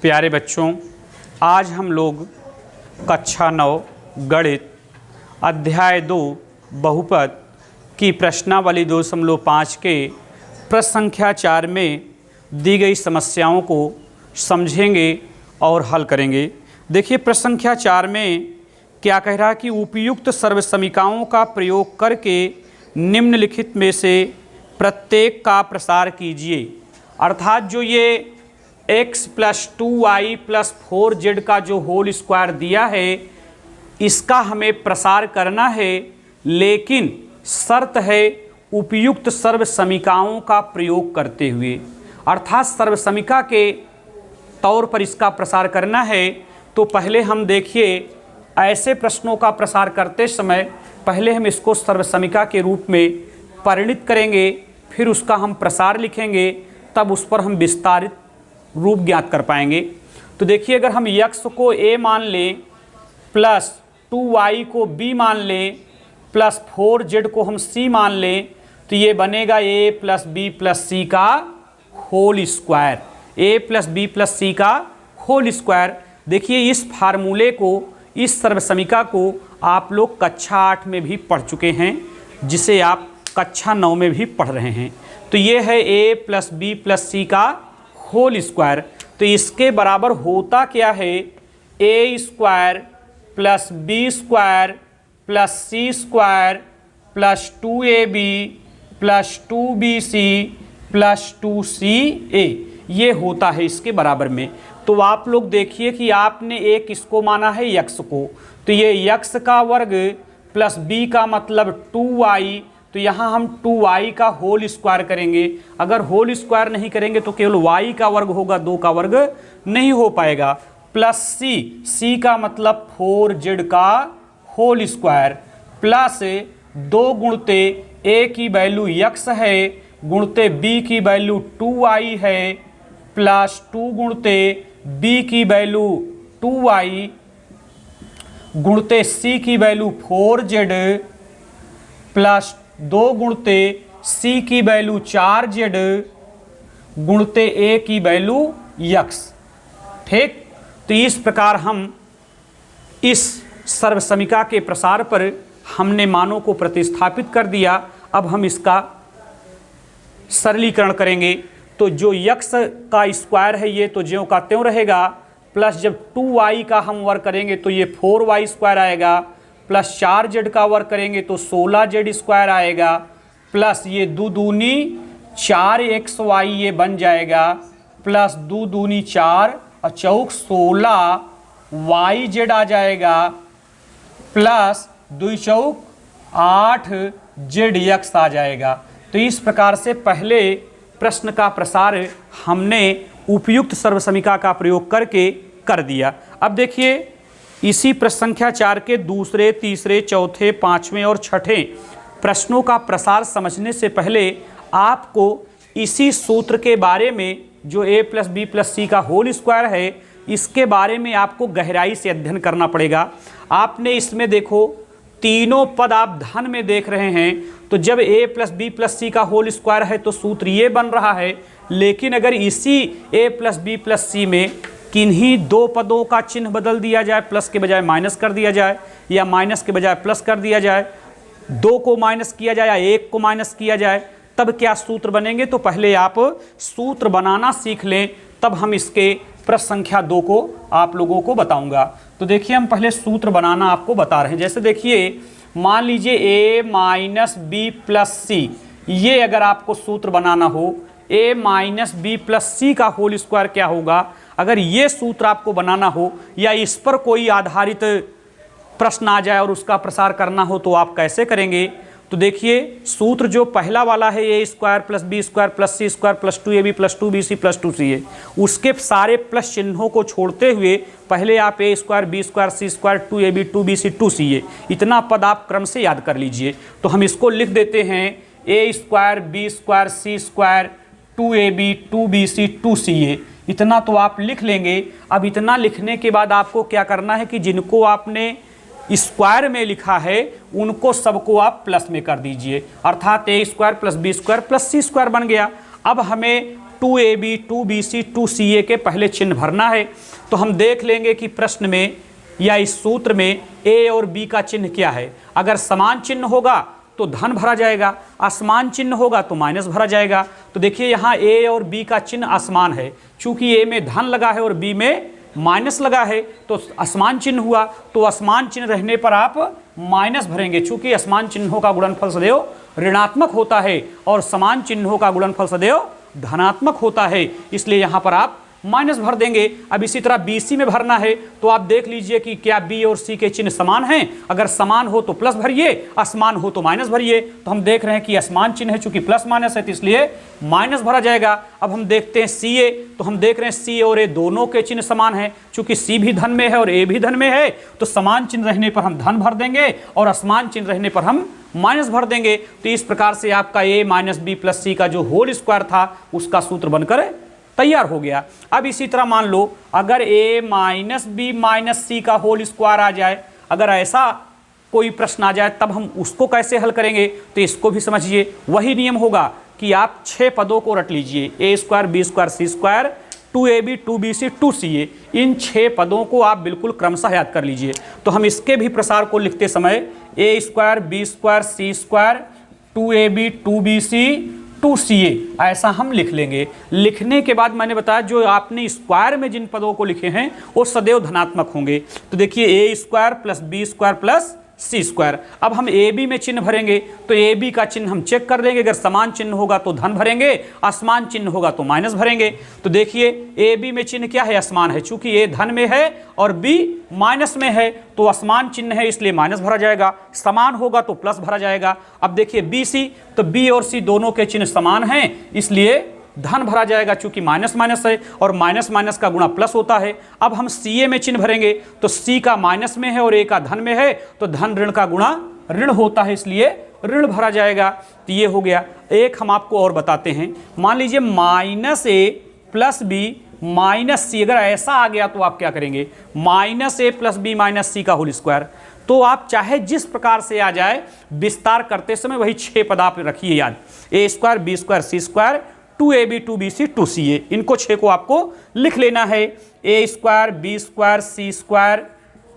प्यारे बच्चों, आज हम लोग कक्षा 9 गणित अध्याय 2 बहुपद की प्रश्नावली 2.5 के प्रश्न संख्या 4 में दी गई समस्याओं को समझेंगे और हल करेंगे। देखिए प्रश्न संख्या 4 में क्या कह रहा है कि उपयुक्त सर्वसमीकाओं का प्रयोग करके निम्नलिखित में से प्रत्येक का प्रसार कीजिए। अर्थात जो ये x + 2y + 4z का जो होल स्क्वायर दिया है इसका हमें प्रसार करना है, लेकिन शर्त है उपयुक्त सर्वसमीकाओं का प्रयोग करते हुए। अर्थात सर्वसमीका के तौर पर इसका प्रसार करना है। तो पहले हम देखिए ऐसे प्रश्नों का प्रसार करते समय पहले हम इसको सर्वसमीका के रूप में परिणित करेंगे, फिर उसका हम प्रसार लिखेंगे, तब उस पर हम विस्तारित रूप ज्ञात कर पाएंगे। तो देखिए अगर हम x को a मान लें प्लस 2y को b मान लें प्लस 4z को हम c मान लें तो ये बनेगा a + b + c का whole square. a + b + c का होल स्क्वायर। देखिए इस फार्मूले को, इस सर्वसमीका को आप लोग कक्षा 8 में भी पढ़ चुके हैं, जिसे आप कक्षा 9 में भी पढ़ रहे हैं। तो ये है a + b + c का होल स्क्वायर। तो इसके बराबर होता क्या है, a² + b² + c² + 2ab + 2bc + 2ca, ये होता है इसके बराबर में। तो आप लोग देखिए कि आपने एक इसको माना है x को, तो ये x का वर्ग प्लस b का मतलब 2y, तो यहाँ हम 2y का होल स्क्वायर करेंगे। अगर होल स्क्वायर नहीं करेंगे तो केवल y का वर्ग होगा, 2 का वर्ग नहीं हो पाएगा। प्लस c का मतलब 4z का होल स्क्वायर प्लस 2 गुणते a की वैल्यू x है, गुणते b की वैल्यू 2y है, प्लस 2 गुणते b की वैल्यू 2y, गुणते c की वैल्यू 4z, प्लस 2 गुणते c की वैल्यू 4z, गुणते a की वैल्यू x। ठीक, तो इस प्रकार हम इस सर्वसमीका के प्रसार पर हमने मानों को प्रतिस्थापित कर दिया। अब हम इसका सरलीकरण करेंगे। तो जो x का स्क्वायर है ये तो ज्यों का त्यों रहेगा, प्लस जब 2y का हम वर्ग करेंगे तो ये 4y² आएगा, प्लस 4z का वर्ग करेंगे तो 16z² आएगा, प्लस ये 2 दूनी 4xy ये बन जाएगा, प्लस 2 दूनी 4 और चौक 16yz आ जाएगा, प्लस 2 चौक 8zx आ जाएगा। तो इस प्रकार से पहले प्रश्न का प्रसार हमने उपयुक्त सर्वसमीका का प्रयोग करके कर दिया। अब देखिए इसी प्रश्न संख्या 4 के दूसरे, तीसरे, चौथे, 5वें और 6ठे प्रश्नों का प्रसार समझने से पहले आपको इसी सूत्र के बारे में, जो a + b + c का होल स्क्वायर है, इसके बारे में आपको गहराई से अध्ययन करना पड़ेगा। आपने इसमें देखो तीनों पद आप धन में देख रहे हैं, तो जब a + b + c का होल स्क्वायर है तो सूत्र ये बन रहा है। लेकिन अगर इसी a + b + c में किन्हीं 2 पदों का चिन्ह बदल दिया जाए, प्लस के बजाय माइनस कर दिया जाए या माइनस के बजाय प्लस कर दिया जाए, 2 को माइनस किया जाए या 1 को माइनस किया जाए, तब क्या सूत्र बनेंगे। तो पहले आप सूत्र बनाना सीख लें, तब हम इसके प्रश्न संख्या 2 को आप लोगों को बताऊंगा। तो देखिए हम पहले सूत्र बनाना आपको बता रहे हैं। जैसे देखिए मान लीजिए a - b + c, ये अगर आपको सूत्र बनाना हो, a - b + c का होल स्क्वायर क्या होगा, अगर ये सूत्र आपको बनाना हो या इस पर कोई आधारित प्रश्न आ जाए और उसका प्रसार करना हो तो आप कैसे करेंगे। तो देखिए सूत्र जो पहला वाला है a² + b² + c² + 2ab + 2bc + 2ca, उसके सारे प्लस चिन्हों को छोड़ते हुए पहले आप a², b², c², 2ab, 2bc, 2ca, इतना पद आप क्रम से याद कर लीजिए। तो हम इसको लिख देते हैं a², b², c², 2ab, 2bc, 2ca, इतना तो आप लिख लेंगे। अब इतना लिखने के बाद आपको क्या करना है कि जिनको आपने स्क्वायर में लिखा है उनको सबको आप प्लस में कर दीजिए, अर्थात a² + b² + c² बन गया। अब हमें 2AB 2BC 2CA के पहले चिन्ह भरना है। तो हम देख लेंगे कि प्रश्न में या इस सूत्र में A और B का चिन्ह क्या है। अगर समान चिन्ह होगा तो धन भरा जाएगा, असमान चिन्ह होगा तो माइनस भरा जाएगा। तो देखिए यहाँ A और B का चिन्ह असमान है, चूंकि A में धन लगा है और B में माइनस लगा है तो असमान चिन्ह हुआ। तो असमान चिन्ह रहने पर आप माइनस भरेंगे, चूंकि असमान चिन्हों का गुणनफल सदैव ऋणात्मक होता है और समान चिन्हों का गुणनफल सदैव धनात्मक होता है, इसलिए यहाँ पर आप माइनस भर देंगे। अब इसी तरह BC में भरना है तो आप देख लीजिए कि क्या B और C के चिन्ह समान हैं। अगर समान हो तो प्लस भरिए, असमान हो तो माइनस भरिए। तो हम देख रहे हैं कि असमान चिन्ह है, चूंकि प्लस माइनस है तो इसलिए माइनस भरा जाएगा। अब हम देखते हैं CA, तो हम देख रहे हैं C और A दोनों के चिन्ह समान हैं, चूंकि C भी धन में है और A भी धन में है तो समान चिन्ह रहने पर हम धन भर देंगे और असमान चिन्ह रहने पर हम माइनस भर देंगे। तो इस प्रकार से आपका A minus B plus C का जो होल स्क्वायर था उसका सूत्र बनकर तैयार हो गया। अब इसी तरह मान लो अगर A minus B minus C का होल स्क्वायर आ जाए, अगर ऐसा कोई प्रश्न आ जाए तब हम उसको कैसे हल करेंगे। तो इसको भी समझिए, वही नियम होगा कि आप 6 पदों को रट लीजिए, A square B square C square 2AB 2BC 2CA, इन 6 पदों को आप बिल्कुल क्रमशः याद कर लीजिए। तो हम इसके भी प्रसार को लिखते समय A square B square C square 2AB 2BC 2CA ऐसा हम लिख लेंगे। लिखने के बाद मैंने बताया जो आपने स्क्वायर में जिन पदों को लिखे हैं वो सदैव धनात्मक होंगे। तो देखिए A square plus B square plus C square. अब हम AB में चिन्ह भरेंगे तो AB का चिन्ह हम चेक कर देंगे, अगर समान चिन्ह होगा तो धन भरेंगे, असमान चिन्ह होगा तो माइनस भरेंगे। तो देखिए AB में चिन्ह क्या है, असमान है, चूंकि A धन में है और B माइनस में है तो असमान चिन्ह है इसलिए माइनस भरा जाएगा, समान होगा तो प्लस भरा जाएगा। अब देखिए BC, तो B और C दोनों के चिन्ह समान हैं इसलिए धन भरा जाएगा, चूंकि माइनस माइनस है और माइनस माइनस का गुणा प्लस होता है। अब हम CA में चिन्ह भरेंगे तो C का माइनस में है और A का धन में है तो धन ऋण का गुणा ऋण होता है इसलिए ऋण भरा जाएगा। तो ये हो गया। एक हम आपको और बताते हैं, मान लीजिए minus A plus B minus C, अगर ऐसा आ गया तो आप क्या करेंगे, minus A plus B minus C का होल स्क्वायर। तो आप चाहे जिस प्रकार से आ जाए विस्तार करते समय वही 6 पद आप रखिए याद, A square B square C square 2AB 2BC 2CA, इनको 6 को आपको लिख लेना है। A square B square C square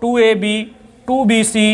2AB 2BC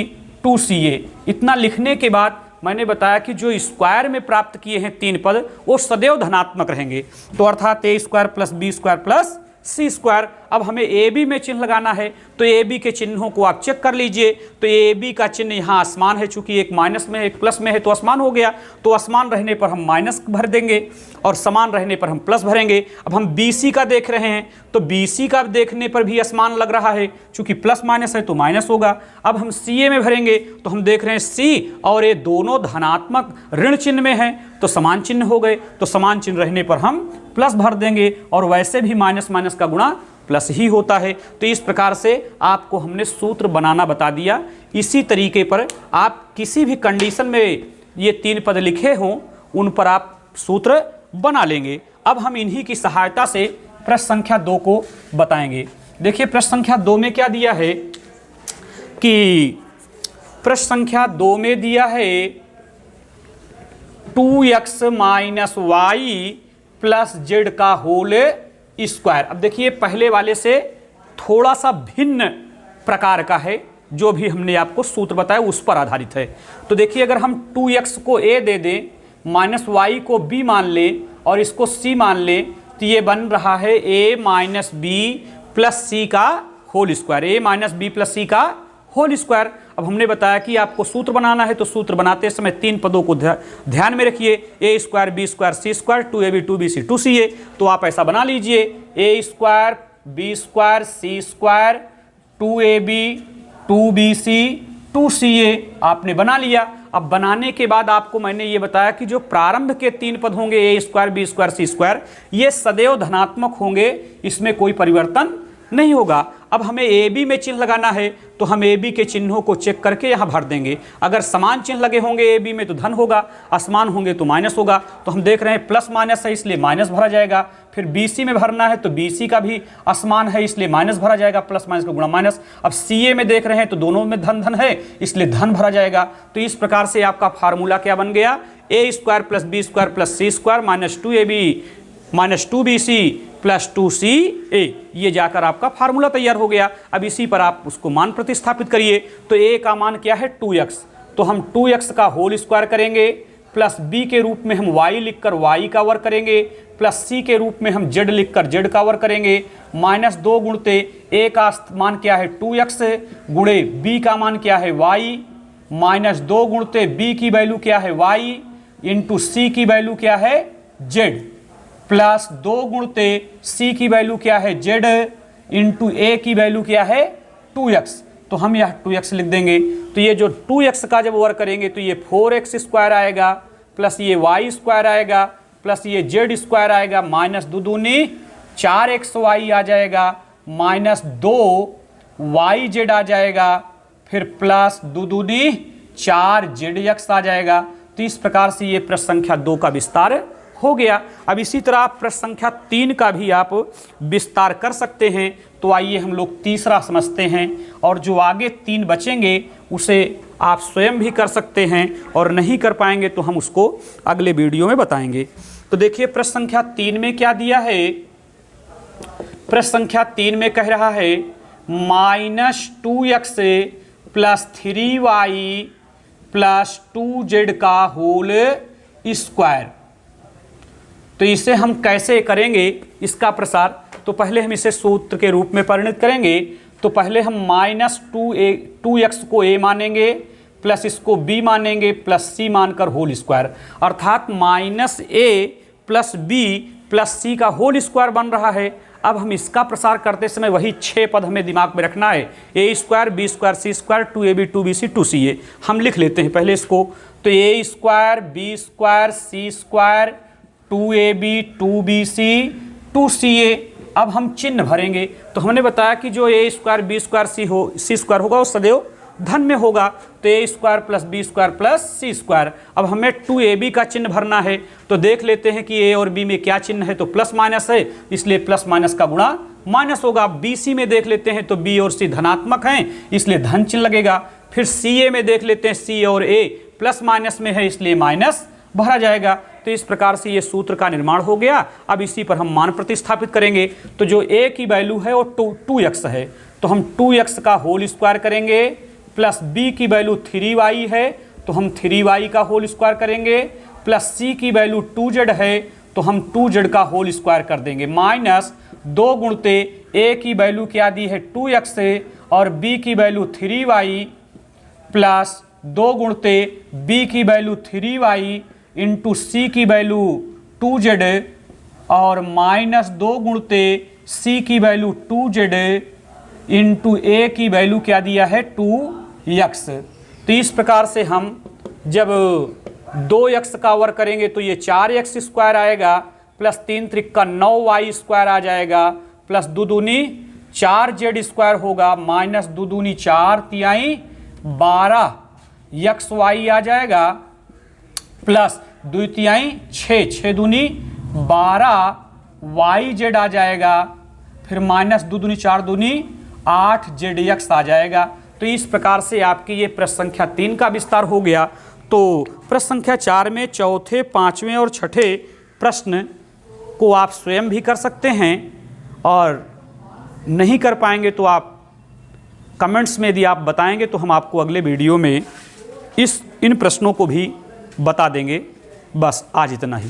2CA। इतना लिखने के बाद मैंने बताया कि जो स्क्वायर में प्राप्त किए हैं 3 पद वो सदैव धनात्मक रहेंगे, तो अर्थात A square plus B square plus C square. अब हमें AB में चिन्ह लगाना है तो AB के चिन्हों को आप चेक कर लीजिए। तो AB का चिन्ह यहाँ असमान है, चूंकि एक माइनस में है एक प्लस में है तो असमान हो गया, तो असमान रहने पर हम माइनस भर देंगे और समान रहने पर हम प्लस भरेंगे। अब हम BC का देख रहे हैं तो BC का देखने पर भी असमान लग रहा है, चूंकि प्लस माइनस है तो माइनस होगा। अब हम CA में भरेंगे तो हम देख रहे हैं C और A दोनों धनात्मक ऋण चिन्ह में हैं तो समान चिन्ह हो गए, तो समान चिन्ह रहने पर हम प्लस भर देंगे और वैसे भी माइनस माइनस का गुणा प्लस ही होता है। तो इस प्रकार से आपको हमने सूत्र बनाना बता दिया। इसी तरीके पर आप किसी भी कंडीशन में ये 3 पद लिखे हों उन पर आप सूत्र बना लेंगे। अब हम इन्हीं की सहायता से प्रश्न संख्या 2 को बताएंगे। देखिए प्रश्न संख्या 2 में क्या दिया है कि प्रश्न संख्या 2 में दिया है 2x minus Y plus Z का होल स्क्वायर। अब देखिए पहले वाले से थोड़ा सा भिन्न प्रकार का है, जो भी हमने आपको सूत्र बताया उस पर आधारित है। तो देखिए अगर हम 2x को a दे दें, माइनस वाई को b मान लें और इसको c मान लें तो ये बन रहा है a minus B plus C का whole square, a minus B plus C का होल स्क्वायर। अब हमने बताया कि आपको सूत्र बनाना है तो सूत्र बनाते समय 3 पदों को ध्यान में रखिए, A square B square C square 2AB 2BC 2CA। तो आप ऐसा बना लीजिए A square B square C square 2AB 2BC 2CA आपने बना लिया। अब बनाने के बाद आपको मैंने ये बताया कि जो प्रारंभ के 3 पद होंगे A square B square C square ये सदैव धनात्मक होंगे, इसमें कोई परिवर्तन नहीं होगा। अब हमें AB में चिन्ह लगाना है तो हम AB के चिन्हों को चेक करके यहाँ भर देंगे। अगर समान चिन्ह लगे होंगे AB में तो धन होगा, असमान होंगे तो माइनस होगा। तो हम देख रहे हैं प्लस माइनस है इसलिए माइनस भरा जाएगा। फिर BC में भरना है तो BC का भी असमान है इसलिए माइनस भरा जाएगा, प्लस माइनस का गुणा माइनस। अब CA में देख रहे हैं तो दोनों में धन धन है इसलिए धन भरा जाएगा। तो इस प्रकार से आपका फार्मूला क्या बन गया, A square plus B square plus C square minus 2AB minus 2bc plus 2ca, ये जाकर आपका फार्मूला तैयार हो गया। अब इसी पर आप उसको मान प्रतिस्थापित करिए। तो a का मान क्या है 2x, तो हम 2x का होल स्क्वायर करेंगे, प्लस b के रूप में हम y लिखकर y का वर्ग करेंगे, प्लस c के रूप में हम z लिखकर z का वर्ग करेंगे, माइनस 2 गुणते a का मान क्या है 2x गुणे b का मान क्या है y, माइनस 2 गुणते b की वैल्यू क्या है y इंटू c की वैल्यू क्या है z, प्लस 2 गुणते c की वैल्यू क्या है z इंटू a की वैल्यू क्या है 2x, तो हम यह 2x लिख देंगे। तो ये जो 2x का जब वर्ग करेंगे तो ये 4x स्क्वायर आएगा, प्लस ये y स्क्वायर आएगा, प्लस ये z स्क्वायर आएगा, माइनस 2 दूनी 4xy आ जाएगा, माइनस 2yz आ जाएगा, फिर प्लस 2 दूनी 4zx आ जाएगा। तो इस प्रकार से ये प्रश्न संख्या 2 का विस्तार हो गया। अब इसी तरह प्रश्न संख्या 3 का भी आप विस्तार कर सकते हैं। तो आइए हम लोग तीसरा समझते हैं, और जो आगे 3 बचेंगे उसे आप स्वयं भी कर सकते हैं, और नहीं कर पाएंगे तो हम उसको अगले वीडियो में बताएंगे। तो देखिए प्रश्न संख्या 3 में क्या दिया है। प्रश्न संख्या 3 में कह रहा है minus 2x plus 3y plus 2z का होल स्क्वायर। तो इसे हम कैसे करेंगे इसका प्रसार, तो पहले हम इसे सूत्र के रूप में परिणत करेंगे। तो पहले हम माइनस 2x को a मानेंगे, प्लस इसको b मानेंगे, प्लस c मानकर होल स्क्वायर, अर्थात minus a plus b plus c का होल स्क्वायर बन रहा है। अब हम इसका प्रसार करते समय वही 6 पद हमें दिमाग में रखना है, a square b square c square 2ab 2bc 2ca। हम लिख लेते हैं पहले इसको। तो a square b square c square 2ab 2bc 2ca। अब हम चिन्ह भरेंगे। तो हमने बताया कि जो a square b square c square होगा वो सदैव धन में होगा। तो a square plus b square plus c square. अब हमें 2ab का चिन्ह भरना है। तो देख लेते हैं कि a और b में क्या चिन्ह है, तो प्लस माइनस है, इसलिए प्लस माइनस का गुणा माइनस होगा। bc में देख लेते हैं तो b और c धनात्मक हैं, इसलिए धन चिन्ह लगेगा। फिर ca में देख लेते हैं c और a प्लस माइनस में है, इसलिए माइनस भरा जाएगा। तो इस प्रकार से ये सूत्र का निर्माण हो गया। अब इसी पर हम मान प्रतिस्थापित करेंगे। तो जो a की वैल्यू है वो 2x है, तो हम 2x का होल स्क्वायर करेंगे, प्लस b की वैल्यू 3y है तो हम 3y का होल स्क्वायर करेंगे, प्लस c की वैल्यू 2z है तो हम 2z का होल स्क्वायर कर देंगे, माइनस 2 गुणते a की वैल्यू क्या दी है 2x है और b की वैल्यू 3y, प्लस 2 गुणते b की वैल्यू 3y इंटू c की वैल्यू 2z और माइनस 2 गुणते c की वैल्यू 2z इंटू a की वैल्यू क्या दिया है 2x। तो इस प्रकार से हम जब 2x का वर्ग करेंगे तो ये 4x स्क्वायर आएगा, प्लस 3 त्रिक्का 9y स्क्वायर आ जाएगा, प्लस 2 दूनी 4z स्क्वायर होगा, माइनस 2 दूनी 4 तिहाई 12xy आ जाएगा, प्लस 2 तिहाई 6 दूनी 12yz आ जाएगा, फिर माइनस 2 दूनी 4 दूनी 8zx आ जाएगा। तो इस प्रकार से आपकी ये प्रश्न संख्या 3 का विस्तार हो गया। तो प्रश्न संख्या 4 में चौथे, पाँचवें और छठे प्रश्न को आप स्वयं भी कर सकते हैं, और नहीं कर पाएंगे तो आप कमेंट्स में यदि आप बताएंगे तो हम आपको अगले वीडियो में इन प्रश्नों को भी बता देंगे। बस आज इतना ही।